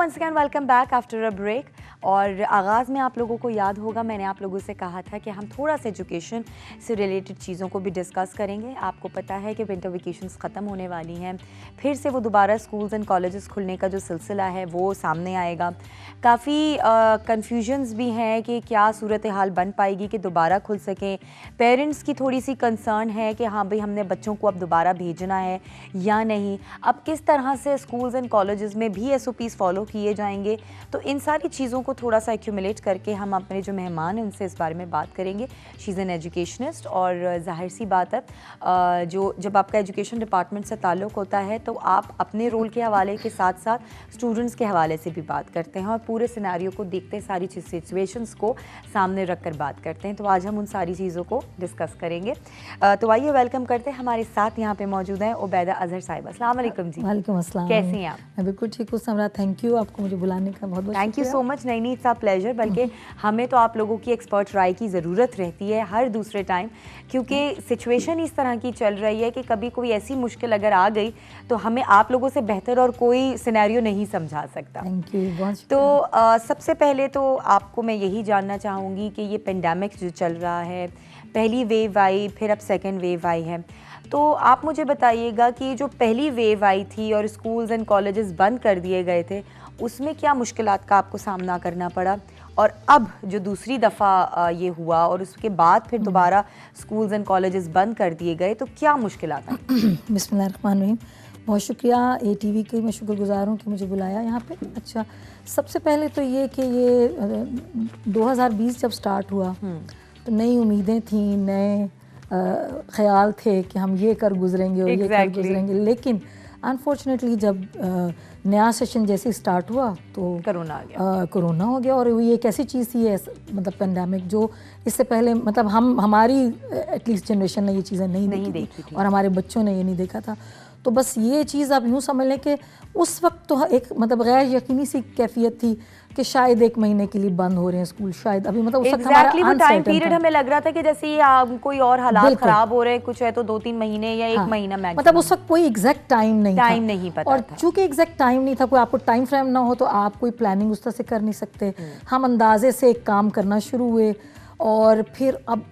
Once again welcome back after a break. और आगाज़ में आप लोगों को याद होगा मैंने आप लोगों से कहा था कि हम थोड़ा सा एजुकेशन से रिलेटेड चीज़ों को भी डिस्कस करेंगे। आपको पता है कि विंटर वेकेशंस ख़त्म होने वाली हैं, फिर से वो दोबारा स्कूल्स एंड कॉलेजेस खुलने का जो सिलसिला है वो सामने आएगा। काफ़ी कन्फ्यूजन्स भी हैं कि क्या सूरत हाल बन पाएगी कि दोबारा खुल सकें। पेरेंट्स की थोड़ी सी कंसर्न है कि हाँ भाई हमने बच्चों को अब दोबारा भेजना है या नहीं, अब किस तरह से स्कूल्स एंड कॉलेजेस में भी SOPs फॉलो किए जाएंगे। तो इन सारी चीज़ों को थोड़ा सा एक्यूमुलेट करके हम अपने जो मेहमान हैं उनसे इस बारे में बात करेंगे। शी इज़ एन एजुकेशनिस्ट और जाहिर सी बात है जो जब आपका एजुकेशन डिपार्टमेंट से ताल्लुक़ होता है तो आप अपने रोल के हवाले के साथ साथ स्टूडेंट्स के हवाले से भी बात करते हैं और पूरे सिनेरियो को देखते सारी सिचुएशंस को सामने रख कर बात करते हैं। तो आज हम उन सारी चीज़ों को डिस्कस करेंगे। तो आइए वेलकम करते हैं, हमारे साथ यहाँ पे मौजूद हैं उबैदा अजहर साहिबा। अस्सलाम वालेकुम जी। वालेकुम अस्सलाम। कैसी हैं आप? मैं बिल्कुल ठीक हूँ समरा, थैंक यू आपको मुझे बुलाने का बहुत बहुत थैंक यू सो मच। नहीं इट्स अ प्लेजर, बल्कि हमें तो आप लोगों की एक्सपर्ट राय की ज़रूरत रहती है हर दूसरे टाइम, क्योंकि सिचुएशन इस तरह की चल रही है कि कभी कोई ऐसी मुश्किल अगर आ गई तो हमें आप लोगों से बेहतर और कोई सिनेरियो नहीं समझा सकता। थैंक यू बहुत। तो सबसे पहले तो आपको मैं यही जानना चाहूँगी कि ये पेंडेमिक जो चल रहा है, पहली वेव आई फिर अब सेकेंड वेव आई है, तो आप मुझे बताइएगा कि जो पहली वेव आई थी और स्कूल्स एंड कॉलेजेस बंद कर दिए गए थे उसमें क्या मुश्किलात का आपको सामना करना पड़ा, और अब जो दूसरी दफ़ा ये हुआ और उसके बाद फिर दोबारा स्कूल्स एंड कॉलेजेस बंद कर दिए गए तो क्या मुश्किलात आई? बिस्मिल्लाहिर्रहमानिर्रहीम। बहुत शुक्रिया ATV की, मैं शुक्रगुजार हूँ कि मुझे बुलाया यहाँ पे। अच्छा, सबसे पहले तो ये कि ये 2020 जब स्टार्ट हुआ तो नई उम्मीदें थी, नए ख्याल थे कि हम ये कर गुजरेंगे और ये कर गुजरेंगे, लेकिन अनफॉर्चुनेटली जब नया सेशन जैसे स्टार्ट हुआ तो कोरोना आ गया। कोरोना हो गया। और ये एक ऐसी चीज़ थी मतलब पेंडेमिक जो इससे पहले मतलब हमारी एटलीस्ट जनरेशन ने ये चीज़ें नहीं देखी थी और हमारे बच्चों ने ये नहीं देखा था। तो बस ये चीज़ आप यूँ समझ लें कि उस वक्त तो एक मतलब गैर यकीनी सी कैफियत थी कि शायद 1 महीने के लिए बंद हो रहे हैं स्कूल, शायद अभी मतलब उस वक्त हमारा टाइम पीरियड हमें लग रहा था कि जैसे ये कोई और हालात खराब हो रहे हैं, कुछ है तो 2-3 महीने या 1 महीना मैक्सिमम, मतलब उस वक्त कोई एग्जैक्ट टाइम नहीं पता और था। चूंकि एग्जैक्ट टाइम नहीं था, कोई आपको टाइम फ्रेम ना हो तो आप कोई प्लानिंग उस तरह से कर नहीं सकते। हम अंदाजे से एक काम करना शुरू हुए और फिर अब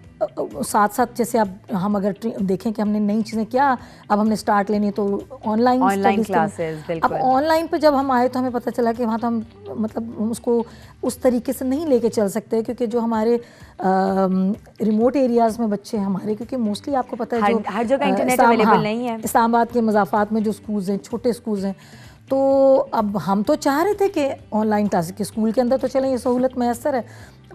साथ साथ जैसे अब हम अगर देखें कि हमने नई चीज़ें क्या अब हमने स्टार्ट लेनी है तो ऑनलाइन क्लासेस। अब ऑनलाइन पे जब हम आए तो हमें पता चला कि वहाँ तो हम मतलब उसको उस तरीके से नहीं लेके चल सकते, क्योंकि जो हमारे रिमोट एरियाज़ में बच्चे हैं हमारे, क्योंकि मोस्टली आपको पता है जो हर जगह इंटरनेट अवेलेबल नहीं है। इस्लामाबाद के मज़ाफ़ात में जो स्कूल्स हैं, छोटे स्कूल्स हैं, तो अब हम तो चाह रहे थे कि ऑनलाइन क्लास के स्कूल के अंदर तो चलें ये सहूलत मैसर है,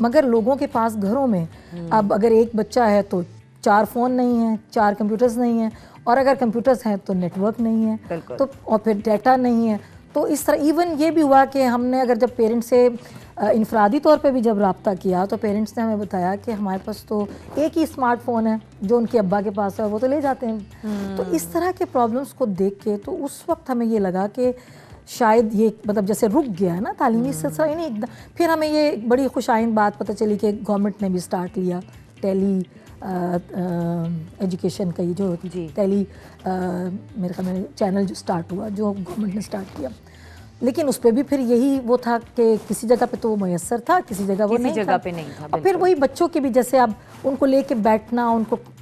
मगर लोगों के पास घरों में अब अगर एक बच्चा है तो 4 फ़ोन नहीं हैं, 4 कंप्यूटर्स नहीं हैं, और अगर कंप्यूटर्स हैं तो नेटवर्क नहीं है, तो और फिर डाटा नहीं है। तो इस तरह इवन ये भी हुआ कि हमने अगर जब पेरेंट्स से इनफरादी तौर पे भी जब रब्ता किया तो पेरेंट्स ने हमें बताया कि हमारे पास तो एक ही स्मार्टफोन है जो उनके अब्बा के पास है, वो तो ले जाते हैं। तो इस तरह के प्रॉब्लम्स को देख के तो उस वक्त हमें ये लगा कि शायद ये मतलब जैसे रुक गया है ना तालीमी सिलसिला, नहीं एकदम। फिर हमें ये बड़ी खुशाइन बात पता चली कि गवर्नमेंट ने भी स्टार्ट लिया टेली एजुकेशन का, ये जो टेली मेरे ख्याल में चैनल जो स्टार्ट हुआ, जो गवर्नमेंट ने स्टार्ट किया, लेकिन उस पर भी फिर यही वो था कि किसी जगह पे तो वो मैसर था, किसी जगह वो नहीं था। और फिर वही बच्चों की भी जैसे अब उनको लेके बैठना,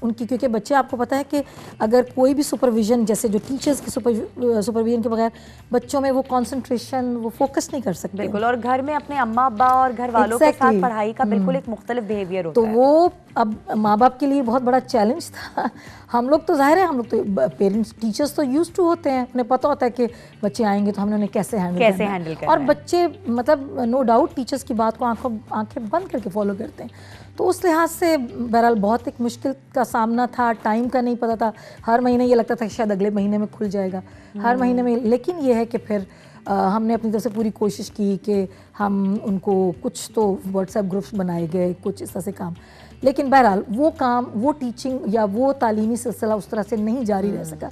उनकी क्योंकि बच्चे आपको पता है कि अगर कोई भी सुपरविज़न जैसे जो टीचर्स की सुपरविज़न के बगैर बच्चों में वो कंसंट्रेशन, वो फोकस नहीं कर सकते। बिल्कुल, और घर में अपने अम्मा अब्बा और घर वालों के साथ पढ़ाई का बिल्कुल एक मुख्तलिफ बिहेवियर होता है। तो वो अब माँ बाप के लिए बहुत बड़ा चैलेंज था। हम लोग तो ज़ाहिर है, हम लोग तो पेरेंट्स टीचर्स तो यूज्ड टू होते हैं, उन्हें पता होता है कि बच्चे आएंगे तो हमने उन्हें कैसे हैंडल करना, और बच्चे मतलब नो डाउट टीचर्स की बात को आंखें बंद करके फॉलो करते हैं। तो उस लिहाज से बहरहाल बहुत एक मुश्किल का सामना था, टाइम का नहीं पता था। हर महीने ये लगता था कि शायद अगले महीने में खुल जाएगा, हर महीने में, लेकिन ये है कि फिर हमने अपनी तरफ से पूरी कोशिश की कि हम उनको कुछ तो व्हाट्सएप ग्रुप्स बनाए गए, कुछ इस तरह से काम, लेकिन बहरहाल वो काम, वो टीचिंग या वो तालीमी सिलसिला उस तरह से नहीं जारी रह सका।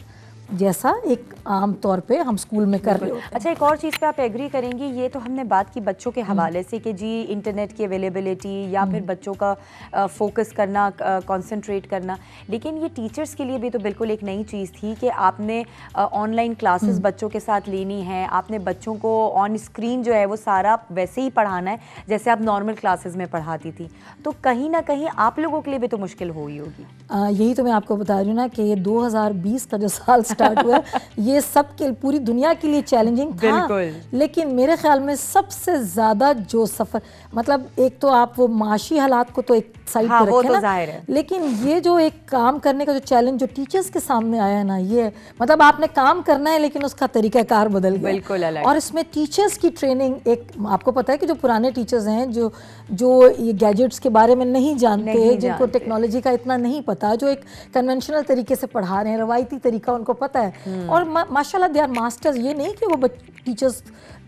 जैसा एक आम तौर पे हम स्कूल में कर रहे होते हैं। अच्छा, एक और चीज़ पे आप एग्री करेंगी, ये तो हमने बात की बच्चों के हवाले से कि जी इंटरनेट की अवेलेबिलिटी या फिर बच्चों का फोकस करना, कंसंट्रेट करना, लेकिन ये टीचर्स के लिए भी तो बिल्कुल एक नई चीज़ थी कि आपने ऑनलाइन क्लासेस बच्चों के साथ लेनी है, आपने बच्चों को ऑन स्क्रीन जो है वो सारा वैसे ही पढ़ाना है जैसे आप नॉर्मल क्लासेस में पढ़ाती थी, तो कहीं ना कहीं आप लोगों के लिए भी तो मुश्किल हुई होगी। यही तो मैं आपको बता रही हूँ ना कि ये 2020 का जो साल स्टार्ट हुआ ये सब के पूरी दुनिया के लिए चैलेंजिंग था, लेकिन मेरे ख्याल में सबसे ज़्यादा जो सफ़र, मतलब एक तो आप वो माशी हालात को तो एक साइड पे रखें ना, जाहिर है, लेकिन ये जो एक काम करने का जो चैलेंज जो टीचर्स के सामने आया है ना, ये मतलब आपने काम करना है लेकिन उसका तरीक़ाकार बदल गया, बिल्कुल अलग। और इसमें टीचर्स की ट्रेनिंग, एक आपको पता है कि जो पुराने टीचर्स हैं जो ये गैजेट्स के बारे में नहीं जानते, जिनको टेक्नोलॉजी का इतना नहीं पता, जो एक कन्वेंशनल तरीके से पढ़ा रहे हैं, रवायती तरीका उनको पता है, और माशाल्लाह दे आर मास्टर्स। ये नहीं कि वो टीचर्स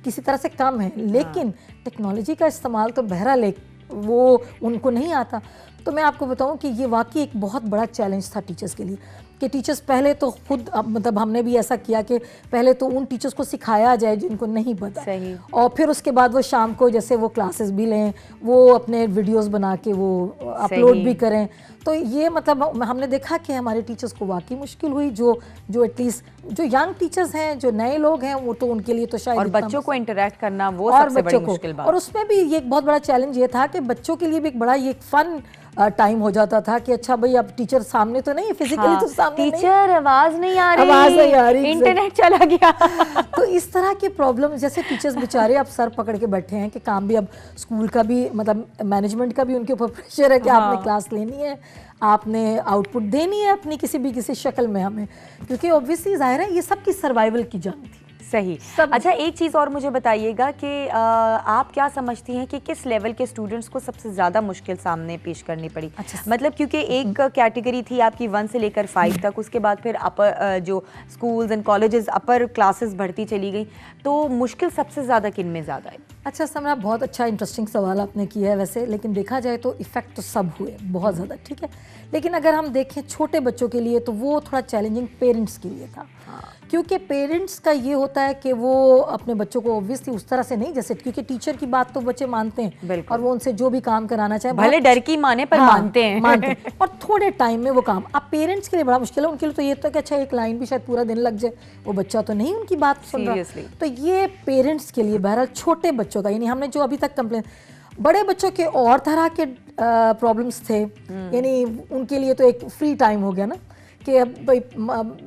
किसी तरह से कम हैं, लेकिन टेक्नोलॉजी का इस्तेमाल तो बहरहाल वो उनको नहीं आता। तो मैं आपको बताऊं कि ये वाकई एक बहुत बड़ा चैलेंज था टीचर्स के लिए, कि टीचर्स पहले तो खुद, मतलब हमने भी ऐसा किया कि पहले तो उन टीचर्स को सिखाया जाए जिनको नहीं पता, सही, और फिर उसके बाद वो शाम को जैसे वो क्लासेस भी लें, वो अपने वीडियोस बना के वो अपलोड भी करें। तो ये मतलब हमने देखा कि हमारे टीचर्स को वाकई मुश्किल हुई, जो एटलीस्ट जो यंग टीचर्स हैं, जो नए लोग हैं, वो तो उनके लिए तो शायद, और बच्चों को इंटरेक्ट करना वो सबसे बड़ी मुश्किल बात। और उसमें भी ये एक बहुत बड़ा चैलेंज ये था कि बच्चों के लिए भी एक बड़ा ये फन टाइम हो जाता था कि अच्छा भाई अब टीचर सामने तो नहीं, फिजिकली तो सामने टीचर नहीं, आवाज नहीं आ रही, इंटरनेट चला गया तो इस तरह के प्रॉब्लम, जैसे टीचर्स बेचारे अब सर पकड़ के बैठे हैं कि काम भी अब स्कूल का भी, मतलब मैनेजमेंट का भी उनके ऊपर प्रेशर है कि आपने क्लास लेनी है, आपने आउटपुट देनी है अपनी किसी शक्ल में हमें, क्योंकि ऑब्वियसली जाहिर है ये सबकी सर्वाइवल की जंग थी। सही। अच्छा, एक चीज़ और मुझे बताइएगा कि आप क्या समझती हैं कि किस लेवल के स्टूडेंट्स को सबसे ज़्यादा मुश्किल सामने पेश करनी पड़ी? अच्छा, मतलब क्योंकि एक कैटेगरी थी आपकी 1 से लेकर 5 तक, उसके बाद फिर अपर जो schools and colleges upper classes बढ़ती चली गई, तो मुश्किल सबसे ज़्यादा किन में ज़्यादा है? अच्छा समरा, बहुत अच्छा इंटरेस्टिंग सवाल आपने किया है वैसे, लेकिन देखा जाए तो इफ़ेक्ट तो सब हुए बहुत ज़्यादा, ठीक है, लेकिन अगर हम देखें छोटे बच्चों के लिए तो वो थोड़ा चैलेंजिंग पेरेंट्स के लिए था, क्योंकि पेरेंट्स का ये होता है कि वो अपने बच्चों को ऑब्वियसली उस तरह से नहीं, जैसे क्योंकि टीचर की बात तो बच्चे मानते हैं और वो उनसे जो भी काम कराना चाहे, भले डर की माने पर मानते हैं और थोड़े टाइम में वो काम। अब पेरेंट्स के लिए बड़ा मुश्किल है, उनके लिए तो ये तो कि अच्छा एक लाइन भी शायद पूरा दिन लग जाए, वो बच्चा तो नहीं उनकी बात सुन रहा। तो ये पेरेंट्स के लिए बहरहाल छोटे बच्चों का, यानी हमने जो अभी तक कंप्लेन, बड़े बच्चों के और तरह के प्रॉब्लम्स थे, यानी उनके लिए तो एक फ्री टाइम हो गया ना कि अब भाई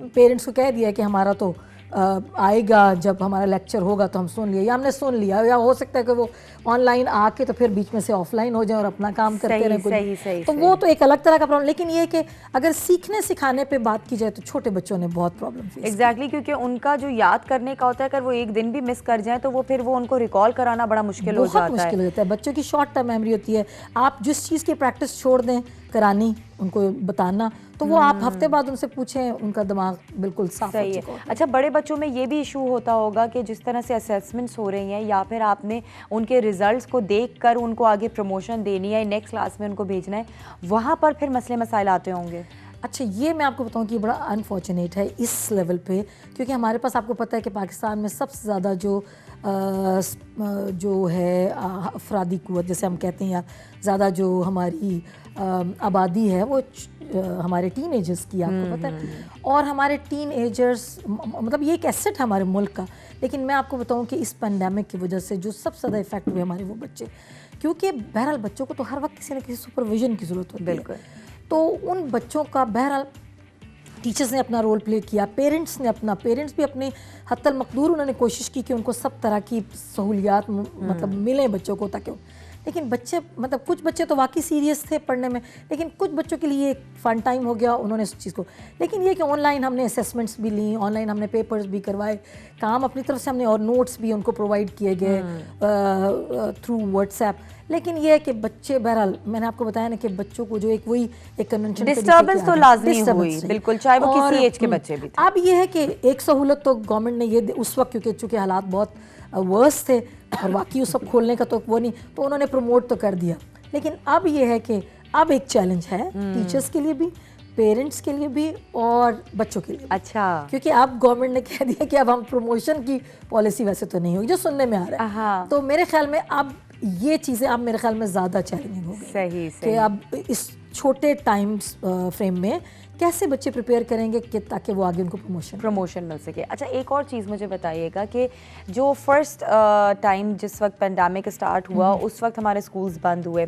पेरेंट्स को कह दिया कि हमारा तो आएगा जब हमारा लेक्चर होगा तो हम सुन लिया, या हमने सुन लिया, या हो सकता है कि वो ऑनलाइन आके तो फिर बीच में से ऑफलाइन हो जाए और अपना काम करते रहें, तो वो तो एक अलग तरह का प्रॉब्लम। लेकिन ये कि अगर सीखने सिखाने पे बात की जाए तो छोटे बच्चों ने बहुत प्रॉब्लम फेस। एग्जैक्टली, क्योंकि उनका जो याद करने का होता है, अगर वो एक दिन भी मिस कर जाए तो वो फिर वो उनको रिकॉल कराना बड़ा मुश्किल हो जाता है। बच्चों की शॉर्ट टर्म मेमोरी होती है, आप जिस चीज़ की प्रैक्टिस छोड़ दें करानी, उनको बताना, तो वो आप हफ्ते बाद उनसे पूछें, उनका दिमाग बिल्कुल साफ हो चुका है। अच्छा, बड़े बच्चों में ये भी इशू होता होगा कि जिस तरह से असेसमेंट्स हो रही हैं या फिर आपने उनके रिजल्ट्स को देखकर उनको आगे प्रमोशन देनी है, नेक्स्ट क्लास में उनको भेजना है, वहाँ पर फिर मसले मसाइल आते होंगे। अच्छा, ये मैं आपको बताऊं कि बड़ा अनफॉर्चुनेट है इस लेवल पे, क्योंकि हमारे पास आपको पता है कि पाकिस्तान में सबसे ज़्यादा जो है अफरादी कुव्वत जैसे हम कहते हैं, या ज़्यादा जो हमारी आबादी है वो हमारे टीनेजर्स की, आपको पता है, और हमारे टीनेजर्स मतलब ये एक एसेट है हमारे मुल्क का। लेकिन मैं आपको बताऊं कि इस पेंडेमिक की वजह से जो सबसे ज़्यादा इफेक्ट हुए हमारे वो बच्चे, क्योंकि बहरहाल बच्चों को तो हर वक्त किसी न किसी सुपरविजन की ज़रूरत होती है। बिल्कुल। तो उन बच्चों का बहरहाल टीचर्स ने अपना रोल प्ले किया, पेरेंट्स भी अपने हत्तल मकदूर उन्होंने कोशिश की कि उनको सब तरह की सहूलियात मतलब मिले बच्चों को, ताकि लेकिन बच्चे मतलब कुछ बच्चे तो वाकई सीरियस थे पढ़ने में, लेकिन कुछ बच्चों के लिए एक फ़न टाइम हो गया, उन्होंने इस चीज़ को। लेकिन ये कि ऑनलाइन हमने असेसमेंट्स भी ली, ऑनलाइन हमने पेपर्स भी करवाए, काम अपनी तरफ से हमने, और नोट्स भी उनको प्रोवाइड किए गए थ्रू व्हाट्सएप। लेकिन ये है कि बच्चे बहरहाल मैंने आपको बताया ना कि बच्चों को जो एक कन्वेंशन डिस्टर्बेंस तो लाजमी हुई, बिल्कुल, चाहे वो किसी एज के बच्चे भी थे। अब ये है कि एक सहूलत तो गवर्नमेंट ने ये उस वक्त, क्योंकि चूँकि हालात बहुत वर्स थे और वाकई सब खोलने का तो वो नहीं, तो उन्होंने प्रमोट तो कर दिया। लेकिन अब ये है कि अब एक चैलेंज है टीचर्स के लिए भी, पेरेंट्स के लिए भी और बच्चों के लिए भी। अच्छा, क्योंकि अब गवर्नमेंट ने कह दिया कि अब हम प्रमोशन की पॉलिसी वैसे तो नहीं होगी, जो सुनने में आ रहा है। हाँ। तो मेरे ख्याल में अब ये चीज़ें अब मेरे ख्याल में ज़्यादा चैलेंजिंग हो गई सही कि अब इस छोटे टाइम फ्रेम में कैसे बच्चे प्रिपेयर करेंगे कि ताकि वो आगे उनको प्रमोशन मिल सके। अच्छा, एक और चीज़ मुझे बताइएगा कि जो फर्स्ट टाइम जिस वक्त पेंडेमिक स्टार्ट हुआ उस वक्त हमारे स्कूल्स बंद हुए,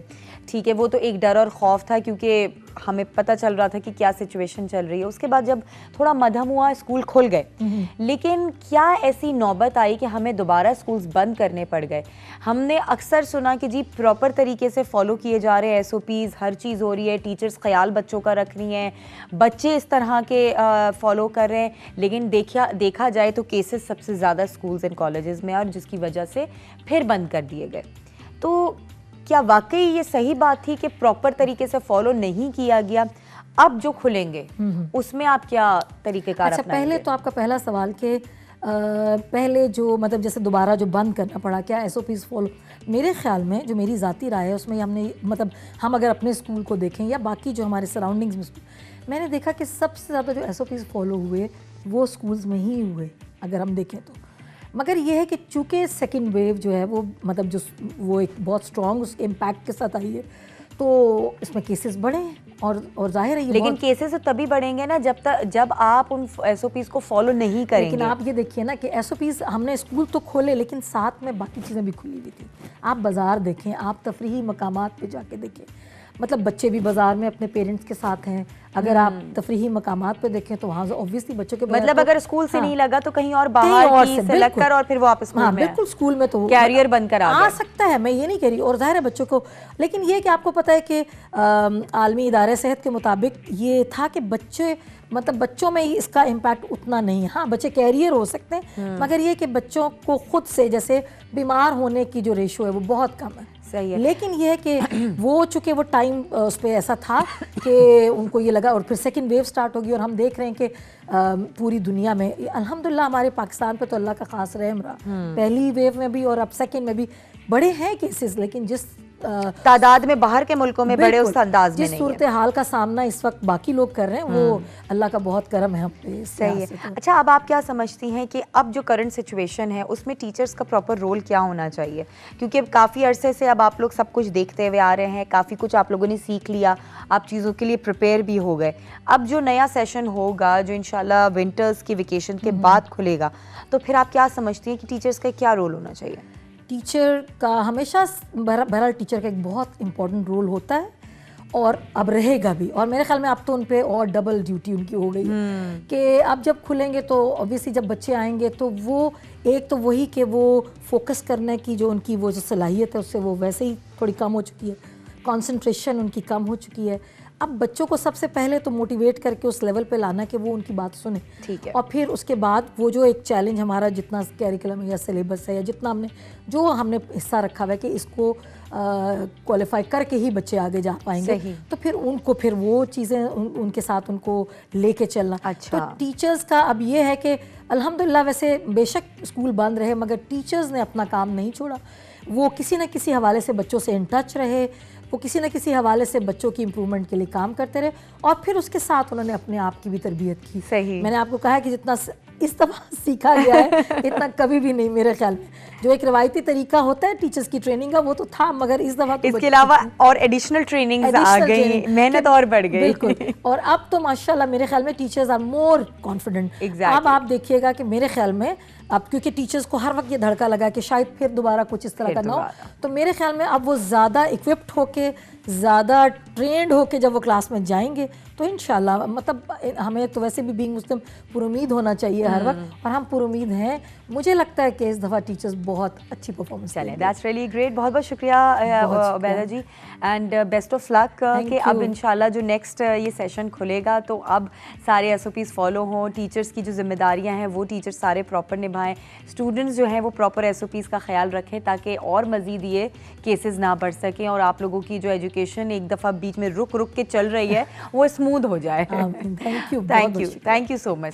ठीक है, वो तो एक डर और खौफ था क्योंकि हमें पता चल रहा था कि क्या सिचुएशन चल रही है। उसके बाद जब थोड़ा मध्यम हुआ स्कूल खुल गए, लेकिन क्या ऐसी नौबत आई कि हमें दोबारा स्कूल्स बंद करने पड़ गए? हमने अक्सर सुना कि जी प्रॉपर तरीके से फॉलो किए जा रहे हैं SOPs, हर चीज़ हो रही है, टीचर्स ख्याल बच्चों का रख रही हैं, बच्चे इस तरह के फॉलो कर रहे हैं, लेकिन देखा जाए तो केसेस सबसे ज़्यादा स्कूल्स एंड कॉलेजेस में और जिसकी वजह से फिर बंद कर दिए गए। तो क्या वाकई ये सही बात थी कि प्रॉपर तरीके से फॉलो नहीं किया गया? अब जो खुलेंगे उसमें आप क्या तरीक़ेकार अपनाएंगे? पहले तो आपका पहला सवाल कि पहले जो मतलब जैसे दोबारा जो बंद करना पड़ा, क्या SOPs फॉलो? मेरे ख्याल में जो मेरी ज़ाती राय है उसमें हमने मतलब हम अगर अपने स्कूल को देखें या बाकी जो हमारे सराउंडिंग्स में, मैंने देखा कि सबसे ज़्यादा जो SOPs फॉलो हुए वो स्कूल्स में ही हुए अगर हम देखें तो। मगर ये है कि चूँकि सेकेंड वेव जो है वो मतलब जो वो एक बहुत स्ट्रॉन्ग उसके इम्पैक्ट के साथ आई है, तो इसमें केसेस बढ़े हैं और जाहिर है ये, लेकिन केसेस तो तभी बढ़ेंगे ना जब आप उन SOPs को फॉलो नहीं करेंगे। लेकिन आप ये देखिए ना कि SOPs हमने स्कूल तो खोले लेकिन साथ में बाकी चीज़ें भी खुली हुई थी। आप बाज़ार देखें, आप तफरीही मकामात पे जाके देखें, मतलब बच्चे भी बाज़ार में अपने पेरेंट्स के साथ हैं। अगर आप तफरीही मकामात पे देखें तो वहाँ ऑब्वियसली बच्चों के मतलब अगर स्कूल से नहीं लगा तो कहीं और बाहर की से लगकर और फिर वापस स्कूल में। बिल्कुल, स्कूल में तो कैरियर बनकर आ सकता है, मैं ये नहीं कह रही, और जाहिर है बच्चों को। लेकिन ये कि आपको पता है कि आलमी इदारे सेहत के मुताबिक ये था कि बच्चों में इसका इम्पैक्ट उतना नहीं है। हाँ, बच्चे कैरियर हो सकते हैं, मगर ये कि बच्चों को खुद से जैसे बीमार होने की जो रेशो है वो बहुत कम है। सही है। लेकिन ये है कि वो चूँकि वो टाइम उस पर ऐसा था कि उनको ये लगा, और फिर सेकंड वेव स्टार्ट होगी और हम देख रहे हैं कि पूरी दुनिया में अल्हम्दुलिल्लाह हमारे पाकिस्तान पे तो अल्लाह का खास रहम रहा। पहली वेव में भी और अब सेकंड में भी बड़े हैं केसेस, लेकिन जिस तादाद में बाहर के मुल्कों में बड़े उस अंदाज में जिस सूरत हाल का सामना इस वक्त बाकी लोग कर रहे हैं वो अल्लाह का बहुत करम है हम पे। सही है। अच्छा, अब आप क्या समझती हैं कि अब जो करंट सिचुएशन है उसमें टीचर्स का प्रॉपर रोल क्या होना चाहिए? क्योंकि अब काफ़ी अरसे से अब आप लोग सब कुछ देखते हुए आ रहे हैं, काफ़ी कुछ आप लोगों ने सीख लिया, आप चीज़ों के लिए प्रिपेयर भी हो गए। अब जो नया सेशन होगा जो इंशाल्लाह विंटर्स की वेकेशन के बाद खुलेगा, तो फिर आप क्या समझती हैं कि टीचर्स का क्या रोल होना चाहिए? टीचर का हमेशा बहरहाल टीचर का एक बहुत इम्पोर्टेंट रोल होता है और अब रहेगा भी, और मेरे ख्याल में अब तो उन पे और डबल ड्यूटी उनकी हो गई कि अब जब खुलेंगे तो ऑब्वियसली जब बच्चे आएंगे तो वो एक तो वही कि वो फोकस करने की जो उनकी वो जो सलाहियत है उससे वो वैसे ही थोड़ी कम हो चुकी है, कंसंट्रेशन उनकी कम हो चुकी है। अब बच्चों को सबसे पहले तो मोटिवेट करके उस लेवल पे लाना कि वो उनकी बात सुने, ठीक है, और फिर उसके बाद वो जो एक चैलेंज हमारा जितना कैरिकुलम या सिलेबस है या जितना हमने हिस्सा रखा हुआ है कि इसको क्वालिफाई करके ही बच्चे आगे जा पाएंगे, तो फिर वो चीज़ें उनके साथ उनको लेके चलना। अच्छा। तो टीचर्स का अब ये है कि अल्हम्दुलिल्लाह वैसे बेशक स्कूल बंद रहे मगर टीचर्स ने अपना काम नहीं छोड़ा, वो किसी न किसी हवाले से बच्चों से इन टच रहे, वो किसी न किसी हवाले से बच्चों की इम्प्रूवमेंट के लिए काम करते रहे, और फिर उसके साथ उन्होंने अपने आप की भी तरबियत की। सही। मैंने आपको कहा है कि जितना इस दफ़ा सीखा गया है इतना कभी भी नहीं मेरे ख्याल में। जो एक रवायती तरीका होता है टीचर्स की ट्रेनिंग का वो तो था, मगर इस दफ़ा तो इसके अलावा और एडिशनल ट्रेनिंग आ गई, मेहनत और बढ़ गई। बिल्कुल, और अब तो माशाल्लाह मेरे ख्याल में टीचर्स आर मोर कॉन्फिडेंट। अब आप देखिएगा कि मेरे ख्याल में अब क्योंकि टीचर्स को हर वक्त ये धड़का लगा कि शायद फिर दोबारा कुछ इस तरह का ना हो, तो मेरे ख्याल में अब वो ज़्यादा इक्विप्ड होके, ज़्यादा ट्रेंड होके जब वो क्लास में जाएंगे तो इंशाल्लाह मतलब हमें तो वैसे भी बीइंग मुस्लिम पुरुमीद होना चाहिए हर वक्त, और हम पुरुमीद हैं। मुझे लगता है कि इस दफ़ा टीचर्स बहुत अच्छी परफॉर्मेंस करेंगे। दैट्स रियली ग्रेट, बहुत बहुत शुक्रिया उबैदा जी, एंड बेस्ट ऑफ लक कि अब इंशाल्लाह जो नेक्स्ट ये सेशन खुलेगा तो अब सारे SOPs फॉलो हों, टीचर्स की जो जिम्मेदारियां हैं वो टीचर्स सारे प्रॉपर निभाएं, स्टूडेंट्स जो हैं वो प्रॉपर SOPs का ख्याल रखें ताकि और मज़ीद ये केसेस ना बढ़ सकें और आप लोगों की जो एजुकेशन एक दफ़ा बीच में रुक के चल रही है वो स्मूथ हो जाए। Thank you so much.